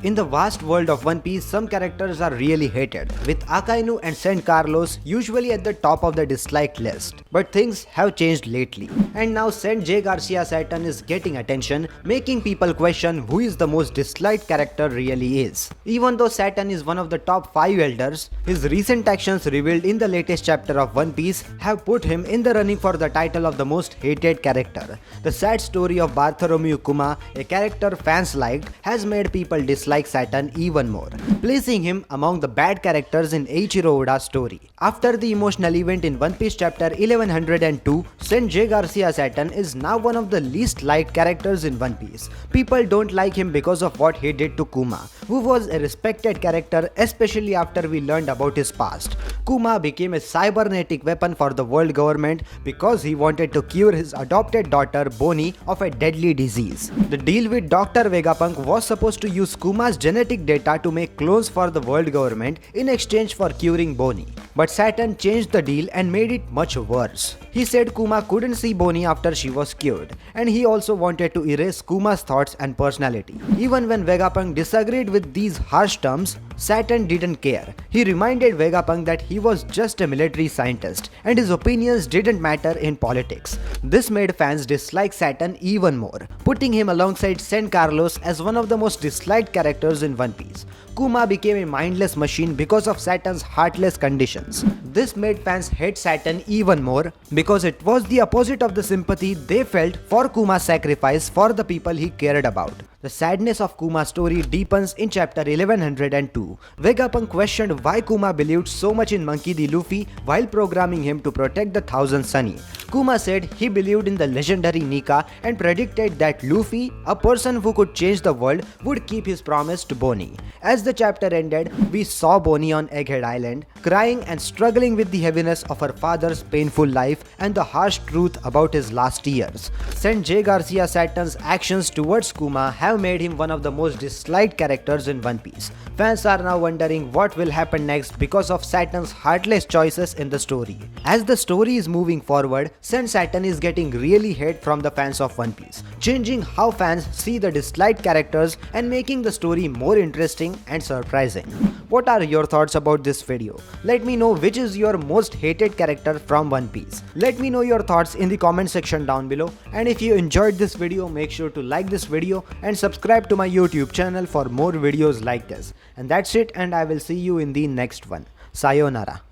In the vast world of One Piece, some characters are really hated, with Akainu and Saint Charloss usually at the top of the disliked list. But things have changed lately, and now Saint Jaygarcia Saturn is getting attention, making people question who is the most disliked character really is. Even though Saturn is one of the top 5 elders, his recent actions revealed in the latest chapter of One Piece have put him in the running for the title of the most hated character. The sad story of Bartholomew Kuma, a character fans liked, has made people dislike Saturn even more, placing him among the bad characters in Eiichiro Oda's story. After the emotional event in One Piece chapter 1102, Saint Jaygarcia Saturn is now one of the least liked characters in One Piece. People don't like him because of what he did to Kuma, who was a respected character, especially after we learned about his past. Kuma became a cybernetic weapon for the world government because he wanted to cure his adopted daughter Bonnie of a deadly disease. The deal with Dr. Vegapunk was supposed to use Kuma's genetic data to make clones for the world government in exchange for curing Bonnie. But Saturn changed the deal and made it much worse. He said Kuma couldn't see Bonnie after she was cured, and he also wanted to erase Kuma's thoughts and personality. Even when Vegapunk disagreed with these harsh terms, Saturn didn't care. He reminded Vegapunk that he was just a military scientist and his opinions didn't matter in politics. This made fans dislike Saturn even more, putting him alongside Saint Charloss as one of the most disliked characters in One Piece. Kuma became a mindless machine because of Saturn's heartless conditions. This made fans hate Saturn even more because it was the opposite of the sympathy they felt for Kuma's sacrifice for the people he cared about. The sadness of Kuma's story deepens in chapter 1102. Vegapunk questioned why Kuma believed so much in Monkey D. Luffy while programming him to protect the Thousand Sunny. Kuma said he believed in the legendary Nika and predicted that Luffy, a person who could change the world, would keep his promise to Bonnie. As the chapter ended, we saw Bonnie on Egghead Island, crying and struggling with the heaviness of her father's painful life and the harsh truth about his last years. Saint Jaygarcia Saturn's actions towards Kuma have made him one of the most disliked characters in One Piece. Fans are now wondering what will happen next because of Saturn's heartless choices in the story. As the story is moving forward, Saint Saturn is getting really hate from the fans of One Piece, changing how fans see the disliked characters and making the story more interesting and surprising. What are your thoughts about this video? Let me know which is your most hated character from One Piece. Let me know your thoughts in the comment section down below, and if you enjoyed this video, make sure to like this video and subscribe to my YouTube channel for more videos like this. And that's it, and I will see you in the next one. Sayonara.